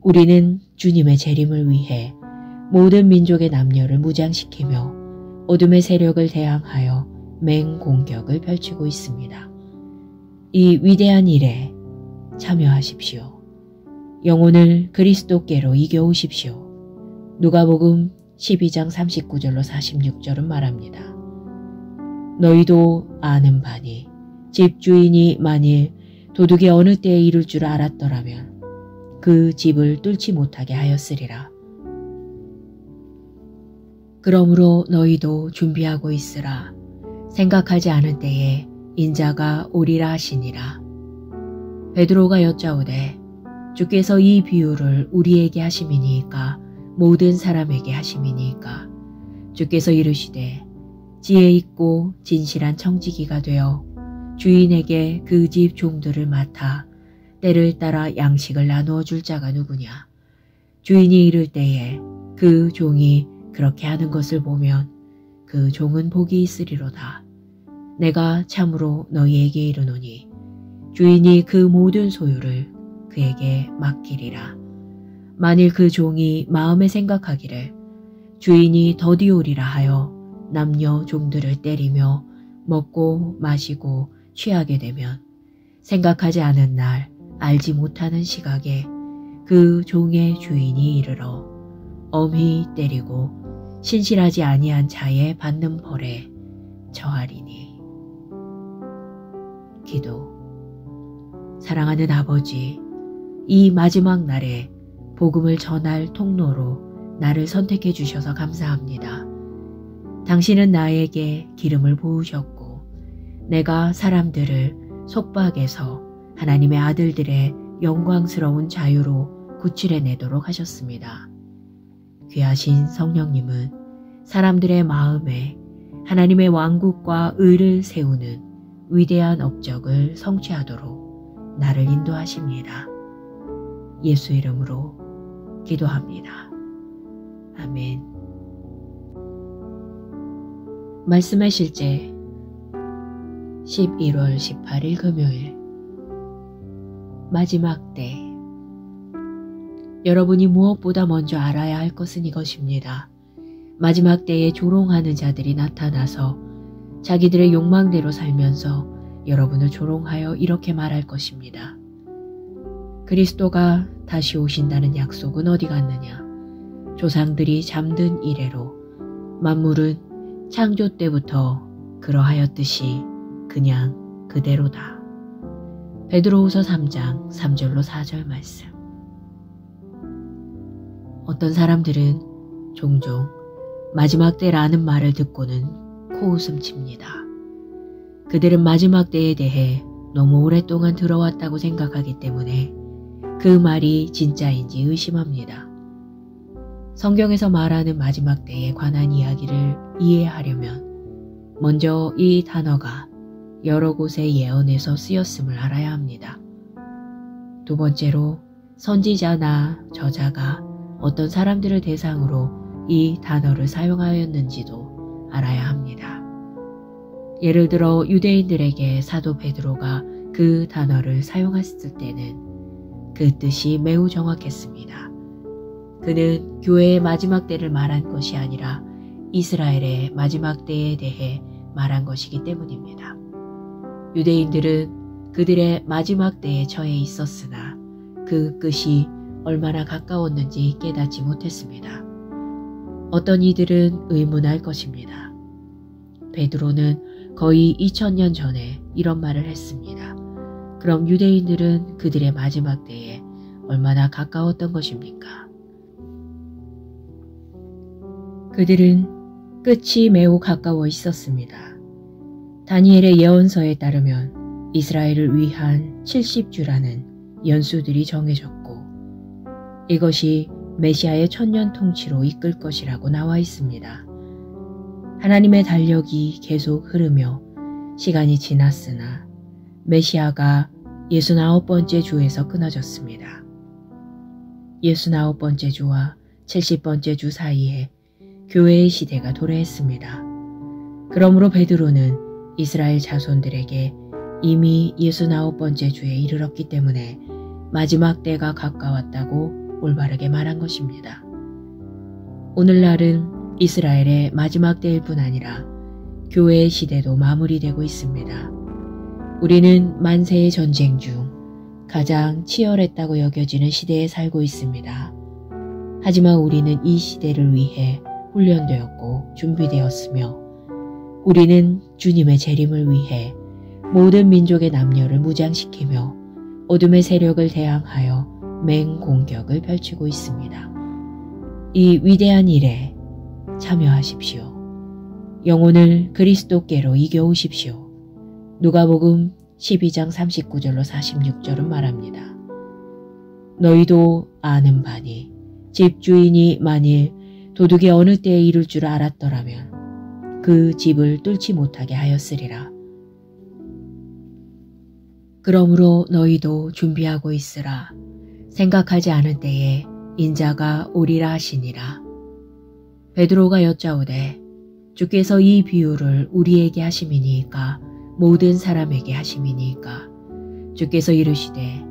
우리는 주님의 재림을 위해 모든 민족의 남녀를 무장시키며 어둠의 세력을 대항하여 맹공격을 펼치고 있습니다. 이 위대한 일에 참여하십시오. 영혼을 그리스도께로 이겨오십시오. 누가복음 12장 39절로 46절은 말합니다. 너희도 아는 바니 집주인이 만일 도둑이 어느 때에 이룰 줄 알았더라면 그 집을 뚫지 못하게 하였으리라. 그러므로 너희도 준비하고 있으라. 생각하지 않은 때에 인자가 오리라 하시니라. 베드로가 여짜오되 주께서 이 비유를 우리에게 하심이니까 모든 사람에게 하심이니까 주께서 이르시되 지혜 있고 진실한 청지기가 되어 주인에게 그 집 종들을 맡아 때를 따라 양식을 나누어 줄 자가 누구냐. 주인이 이를 때에 그 종이 그렇게 하는 것을 보면 그 종은 복이 있으리로다. 내가 참으로 너희에게 이르노니 주인이 그 모든 소유를 그에게 맡기리라. 만일 그 종이 마음에 생각하기를 주인이 더디오리라 하여 남녀 종들을 때리며 먹고 마시고 취하게 되면 생각하지 않은 날 알지 못하는 시각에 그 종의 주인이 이르러 엄히 때리고 신실하지 아니한 자의 받는 벌에 처하리니. 기도. 사랑하는 아버지, 이 마지막 날에 복음을 전할 통로로 나를 선택해 주셔서 감사합니다. 당신은 나에게 기름을 부으셨고 내가 사람들을 속박에서 하나님의 아들들의 영광스러운 자유로 구출해내도록 하셨습니다. 귀하신 성령님은 사람들의 마음에 하나님의 왕국과 의를 세우는 위대한 업적을 성취하도록 나를 인도하십니다. 예수 이름으로 기도합니다. 아멘. 말씀의 실제 11월 18일 금요일 마지막 때. 여러분이 무엇보다 먼저 알아야 할 것은 이것입니다. 마지막 때에 조롱하는 자들이 나타나서 자기들의 욕망대로 살면서 여러분을 조롱하여 이렇게 말할 것입니다. 그리스도가 다시 오신다는 약속은 어디 갔느냐? 조상들이 잠든 이래로 만물은 창조 때부터 그러하였듯이 그냥 그대로다. 베드로후서 3장 3절로 4절 말씀. 어떤 사람들은 종종 마지막 때라는 말을 듣고는 코웃음 칩니다. 그들은 마지막 때에 대해 너무 오랫동안 들어왔다고 생각하기 때문에 그 말이 진짜인지 의심합니다. 성경에서 말하는 마지막 때에 관한 이야기를 이해하려면 먼저 이 단어가 여러 곳의 예언에서 쓰였음을 알아야 합니다. 두 번째로 선지자나 저자가 어떤 사람들을 대상으로 이 단어를 사용하였는지도 알아야 합니다. 예를 들어 유대인들에게 사도 베드로가 그 단어를 사용했을 때는 그 뜻이 매우 정확했습니다. 그는 교회의 마지막 때를 말한 것이 아니라 이스라엘의 마지막 때에 대해 말한 것이기 때문입니다. 유대인들은 그들의 마지막 때에 처해 있었으나 그 끝이 얼마나 가까웠는지 깨닫지 못했습니다. 어떤 이들은 의문할 것입니다. 베드로는 거의 2000년 전에 이런 말을 했습니다. 그럼 유대인들은 그들의 마지막 때에 얼마나 가까웠던 것입니까? 그들은 끝이 매우 가까워 있었습니다. 다니엘의 예언서에 따르면 이스라엘을 위한 70주라는 연수들이 정해졌고 이것이 메시아의 천년 통치로 이끌 것이라고 나와 있습니다. 하나님의 달력이 계속 흐르며 시간이 지났으나 메시아가 69번째 주에서 끊어졌습니다. 69번째 주와 70번째 주 사이에 교회의 시대가 도래했습니다. 그러므로 베드로는 이스라엘 자손들에게 이미 69번째 주에 이르렀기 때문에 마지막 때가 가까웠다고 올바르게 말한 것입니다. 오늘날은 이스라엘의 마지막 때일 뿐 아니라 교회의 시대도 마무리되고 있습니다. 우리는 만세의 전쟁 중 가장 치열했다고 여겨지는 시대에 살고 있습니다. 하지만 우리는 이 시대를 위해 훈련되었고 준비되었으며 우리는 주님의 재림을 위해 모든 민족의 남녀를 무장시키며 어둠의 세력을 대항하여 맹공격을 펼치고 있습니다. 이 위대한 일에 참여하십시오. 영혼을 그리스도께로 이겨오십시오. 누가복음 12장 39절로 46절은 말합니다. 너희도 아는 바니 집주인이 만일 도둑이 어느 때에 이룰 줄 알았더라면 그 집을 뚫지 못하게 하였으리라. 그러므로 너희도 준비하고 있으라. 생각하지 않을 때에 인자가 오리라 하시니라. 베드로가 여짜오되 주께서 이 비유를 우리에게 하심이니까 모든 사람에게 하심이니까 주께서 이르시되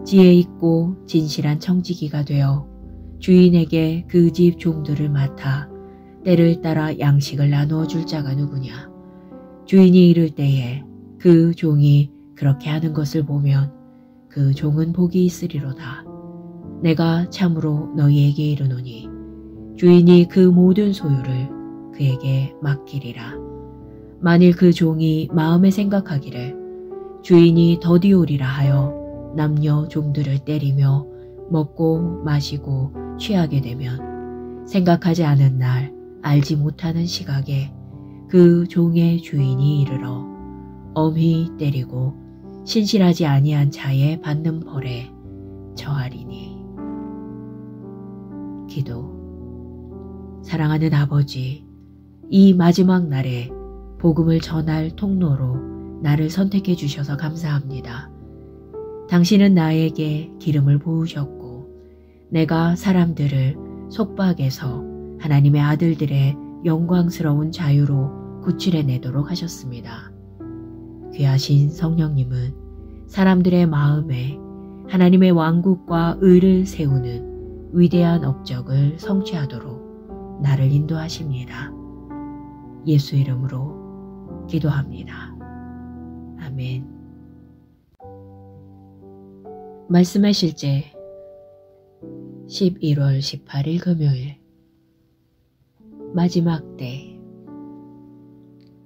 지혜 있고 진실한 청지기가 되어 주인에게 그 집 종들을 맡아 때를 따라 양식을 나누어 줄 자가 누구냐. 주인이 이를 때에 그 종이 그렇게 하는 것을 보면 그 종은 복이 있으리로다. 내가 참으로 너희에게 이르노니 주인이 그 모든 소유를 그에게 맡기리라. 만일 그 종이 마음에 생각하기를 주인이 더디오리라 하여 남녀 종들을 때리며 먹고 마시고 취하게 되면 생각하지 않은 날 알지 못하는 시각에 그 종의 주인이 이르러 엄히 때리고 신실하지 아니한 자의 받는 벌에 처하리니. 기도. 사랑하는 아버지, 이 마지막 날에 복음을 전할 통로로 나를 선택해 주셔서 감사합니다. 당신은 나에게 기름을 부으셨고 내가 사람들을 속박에서 하나님의 아들들의 영광스러운 자유로 구출해내도록 하셨습니다. 귀하신 성령님은 사람들의 마음에 하나님의 왕국과 의를 세우는 위대한 업적을 성취하도록 나를 인도하십니다. 예수 이름으로 기도합니다. 아멘. 말씀의 실제 11월 18일 금요일 마지막 때.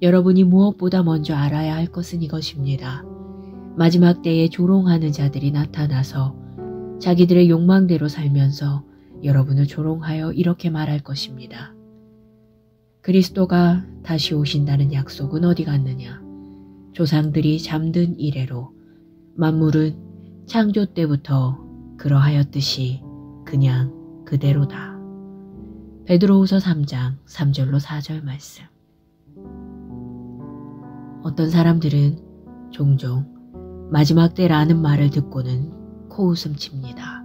여러분이 무엇보다 먼저 알아야 할 것은 이것입니다. 마지막 때에 조롱하는 자들이 나타나서 자기들의 욕망대로 살면서 여러분을 조롱하여 이렇게 말할 것입니다. 그리스도가 다시 오신다는 약속은 어디 갔느냐? 조상들이 잠든 이래로 만물은 창조 때부터 그러하였듯이 그냥 그대로다. 베드로후서 3장 3절로 4절 말씀. 어떤 사람들은 종종 마지막 때라는 말을 듣고는 코웃음 칩니다.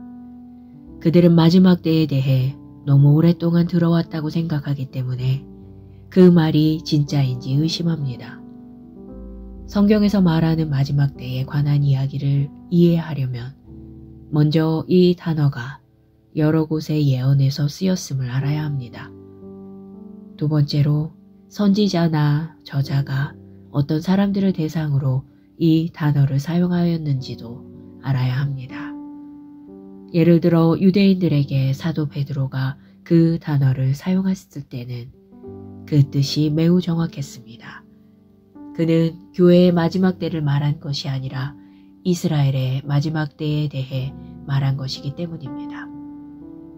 그들은 마지막 때에 대해 너무 오랫동안 들어왔다고 생각하기 때문에 그 말이 진짜인지 의심합니다. 성경에서 말하는 마지막 때에 관한 이야기를 이해하려면 먼저 이 단어가 여러 곳의 예언에서 쓰였음을 알아야 합니다. 두 번째로 선지자나 저자가 어떤 사람들을 대상으로 이 단어를 사용하였는지도 알아야 합니다. 예를 들어 유대인들에게 사도 베드로가 그 단어를 사용했을 때는 그 뜻이 매우 정확했습니다. 그는 교회의 마지막 때를 말한 것이 아니라 이스라엘의 마지막 때에 대해 말한 것이기 때문입니다.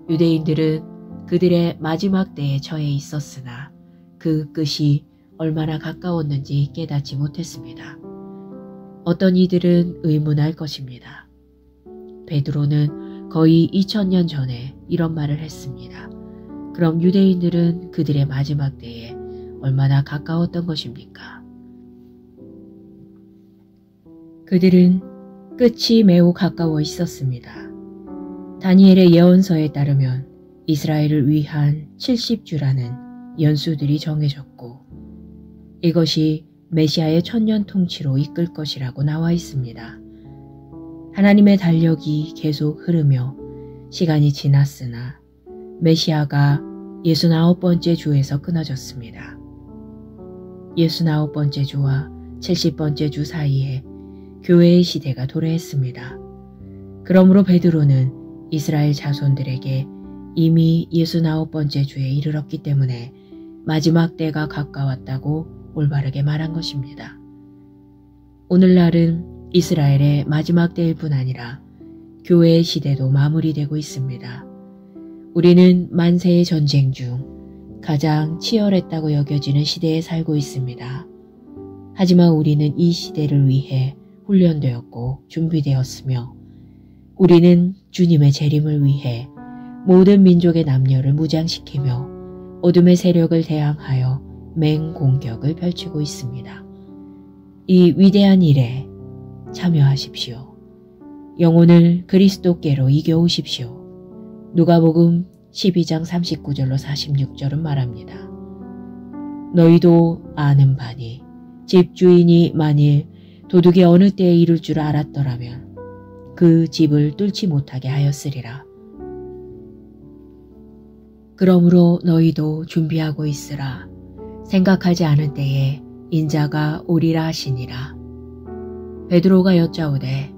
유대인들은 그들의 마지막 때에 처해 있었으나 그 끝이 얼마나 가까웠는지 깨닫지 못했습니다. 어떤 이들은 의문할 것입니다. 베드로는 거의 2000년 전에 이런 말을 했습니다. 그럼 유대인들은 그들의 마지막 때에 얼마나 가까웠던 것입니까? 그들은 끝이 매우 가까워 있었습니다. 다니엘의 예언서에 따르면 이스라엘을 위한 70주라는 연수들이 정해졌고 이것이 메시아의 천년 통치로 이끌 것이라고 나와 있습니다. 하나님의 달력이 계속 흐르며 시간이 지났으나 메시아가 69번째 주에서 끊어졌습니다. 69번째 주와 70번째 주 사이에 교회의 시대가 도래했습니다. 그러므로 베드로는 이스라엘 자손들에게 이미 69번째 주에 이르렀기 때문에 마지막 때가 가까웠다고 올바르게 말한 것입니다. 오늘날은 이스라엘의 마지막 때일 뿐 아니라 교회의 시대도 마무리되고 있습니다. 우리는 만세의 전쟁 중 가장 치열했다고 여겨지는 시대에 살고 있습니다. 하지만 우리는 이 시대를 위해 훈련되었고 준비되었으며 우리는 주님의 재림을 위해 모든 민족의 남녀를 무장시키며 어둠의 세력을 대항하여 맹공격을 펼치고 있습니다. 이 위대한 일에 참여하십시오. 영혼을 그리스도께로 이겨오십시오. 누가복음 12장 39절로 46절은 말합니다. 너희도 아는 바니 집주인이 만일 도둑이 어느 때에 이룰 줄 알았더라면 그 집을 뚫지 못하게 하였으리라. 그러므로 너희도 준비하고 있으라. 생각하지 않은 때에 인자가 오리라 하시니라. 베드로가 여짜오되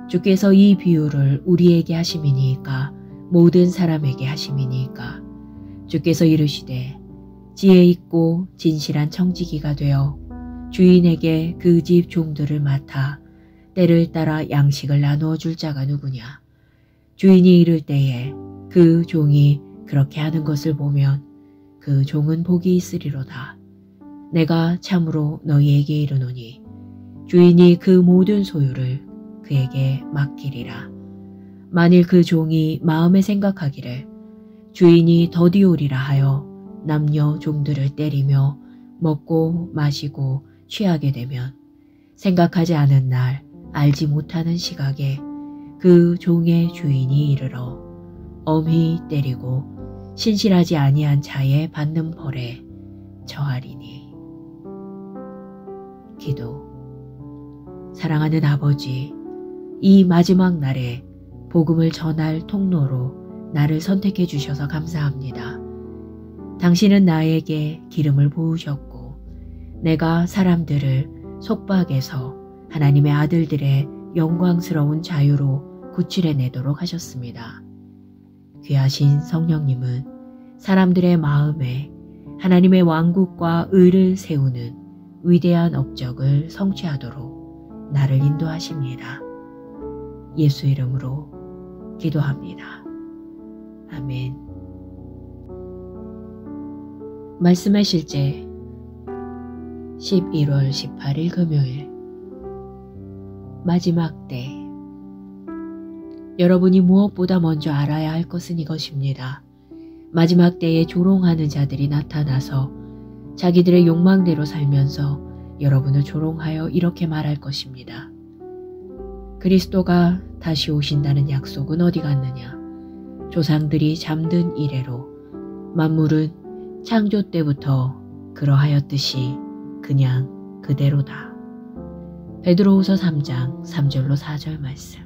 주께서 이 비유를 우리에게 하심이니까 모든 사람에게 하심이니까 주께서 이르시되 지혜 있고 진실한 청지기가 되어 주인에게 그 집 종들을 맡아 때를 따라 양식을 나누어 줄 자가 누구냐. 주인이 이를 때에 그 종이 그렇게 하는 것을 보면 그 종은 복이 있으리로다. 내가 참으로 너희에게 이르노니 주인이 그 모든 소유를 그에게 맡기리라. 만일 그 종이 마음에 생각하기를 주인이 더디오리라 하여 남녀 종들을 때리며 먹고 마시고 취하게 되면 생각하지 않은 날 알지 못하는 시각에 그 종의 주인이 이르러 엄히 때리고 신실하지 아니한 자의 받는 벌에 처하리니. 기도. 사랑하는 아버지, 이 마지막 날에 복음을 전할 통로로 나를 선택해 주셔서 감사합니다. 당신은 나에게 기름을 부으셨고 내가 사람들을 속박에서 하나님의 아들들의 영광스러운 자유로 구출해내도록 하셨습니다. 귀하신 성령님은 사람들의 마음에 하나님의 왕국과 의를 세우는 위대한 업적을 성취하도록 나를 인도하십니다. 예수 이름으로 기도합니다. 아멘. 말씀의 실제 11월 18일 금요일 마지막 때. 여러분이 무엇보다 먼저 알아야 할 것은 이것입니다. 마지막 때에 조롱하는 자들이 나타나서 자기들의 욕망대로 살면서 여러분을 조롱하여 이렇게 말할 것입니다. 그리스도가 다시 오신다는 약속은 어디 갔느냐. 조상들이 잠든 이래로 만물은 창조 때부터 그러하였듯이 그냥 그대로다. 베드로후서 3장 3절로 4절 말씀.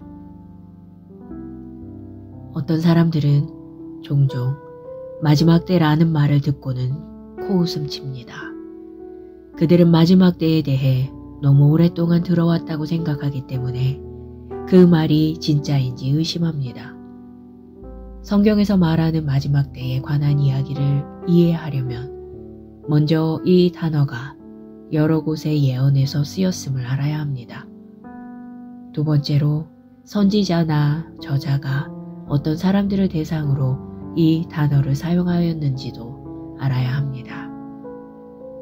어떤 사람들은 종종 마지막 때라는 말을 듣고는 코웃음 칩니다. 그들은 마지막 때에 대해 너무 오랫동안 들어왔다고 생각하기 때문에 그 말이 진짜인지 의심합니다. 성경에서 말하는 마지막 때에 관한 이야기를 이해하려면 먼저 이 단어가 여러 곳의 예언에서 쓰였음을 알아야 합니다. 두 번째로 선지자나 저자가 어떤 사람들을 대상으로 이 단어를 사용하였는지도 알아야 합니다.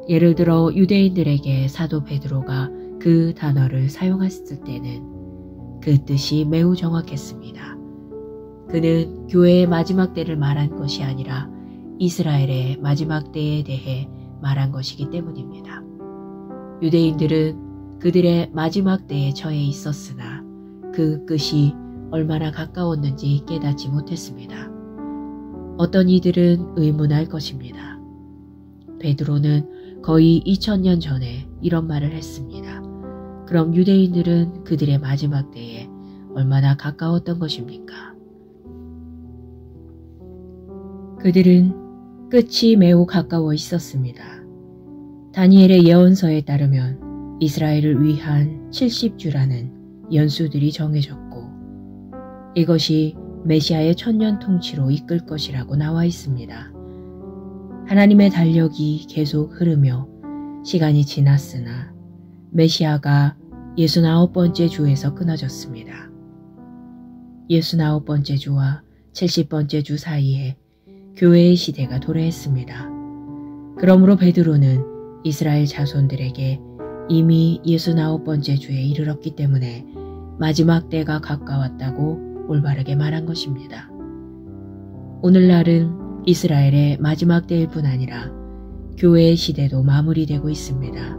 예를 들어 유대인들에게 사도 베드로가 그 단어를 사용했을 때는 그 뜻이 매우 정확했습니다. 그는 교회의 마지막 때를 말한 것이 아니라 이스라엘의 마지막 때에 대해 말한 것이기 때문입니다. 유대인들은 그들의 마지막 때에 처해 있었으나 그 끝이 얼마나 가까웠는지 깨닫지 못했습니다. 어떤 이들은 의문할 것입니다. 베드로는 거의 2000년 전에 이런 말을 했습니다. 그럼 유대인들은 그들의 마지막 때에 얼마나 가까웠던 것입니까? 그들은 끝이 매우 가까워 있었습니다. 다니엘의 예언서에 따르면 이스라엘을 위한 70주라는 연수들이 정해졌고 이것이 메시아의 천년 통치로 이끌 것이라고 나와 있습니다. 하나님의 달력이 계속 흐르며 시간이 지났으나 메시아가 69번째 주에서 끊어졌습니다. 69번째 주와 70번째 주 사이에 교회의 시대가 도래했습니다. 그러므로 베드로는 이스라엘 자손들에게 이미 69번째 주에 이르렀기 때문에 마지막 때가 가까웠다고 올바르게 말한 것입니다. 오늘날은 이스라엘의 마지막 때일 뿐 아니라 교회의 시대도 마무리되고 있습니다.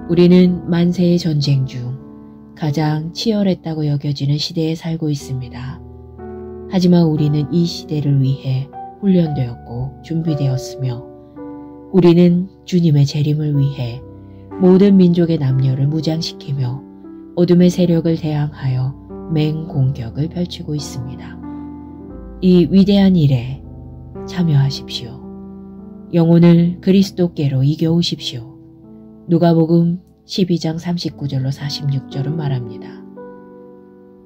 우리는 만세의 전쟁 중 가장 치열했다고 여겨지는 시대에 살고 있습니다. 하지만 우리는 이 시대를 위해 훈련되었고 준비되었으며 우리는 주님의 재림을 위해 모든 민족의 남녀를 무장시키며 어둠의 세력을 대항하여 맹공격을 펼치고 있습니다. 이 위대한 일에 참여하십시오. 영혼을 그리스도께로 이겨오십시오. 누가복음 12장 39절로 46절은 말합니다.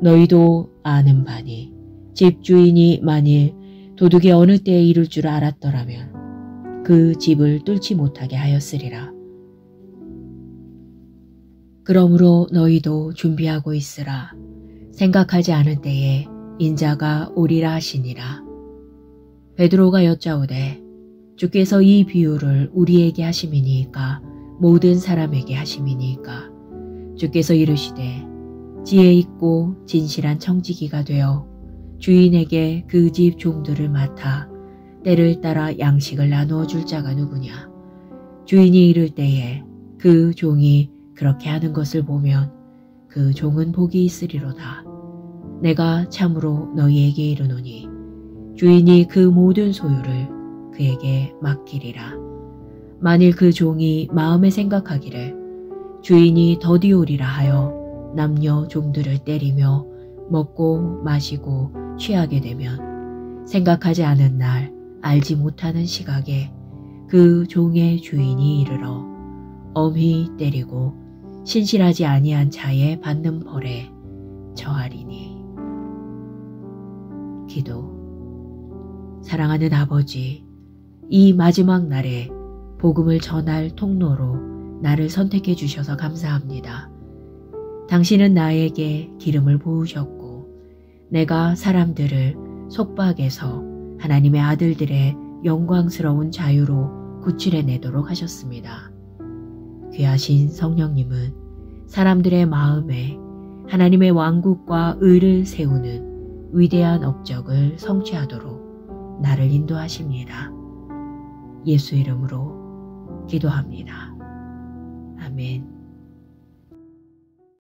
너희도 아는 바니 집주인이 만일 도둑이 어느 때에 이룰 줄 알았더라면 그 집을 뚫지 못하게 하였으리라. 그러므로 너희도 준비하고 있으라. 생각하지 않은 때에 인자가 오리라 하시니라. 베드로가 여짜오되 주께서 이 비유를 우리에게 하심이니까 모든 사람에게 하심이니까 주께서 이르시되 지혜 있고 진실한 청지기가 되어 주인에게 그 집 종들을 맡아 때를 따라 양식을 나누어 줄 자가 누구냐. 주인이 이를 때에 그 종이 그렇게 하는 것을 보면 그 종은 복이 있으리로다. 내가 참으로 너희에게 이르노니 주인이 그 모든 소유를 그에게 맡기리라. 만일 그 종이 마음에 생각하기를 주인이 더디오리라 하여 남녀 종들을 때리며 먹고 마시고 취하게 되면 생각하지 않은 날 알지 못하는 시각에 그 종의 주인이 이르러 엄히 때리고 신실하지 아니한 자의 받는 벌에 처하리니. 기도. 사랑하는 아버지, 이 마지막 날에 복음을 전할 통로로 나를 선택해 주셔서 감사합니다. 당신은 나에게 기름을 부으셨고 내가 사람들을 속박에서 하나님의 아들들의 영광스러운 자유로 구출해내도록 하셨습니다. 귀하신 성령님은 사람들의 마음에 하나님의 왕국과 의를 세우는 위대한 업적을 성취하도록 나를 인도하십니다. 예수 이름으로 기도합니다. 아멘.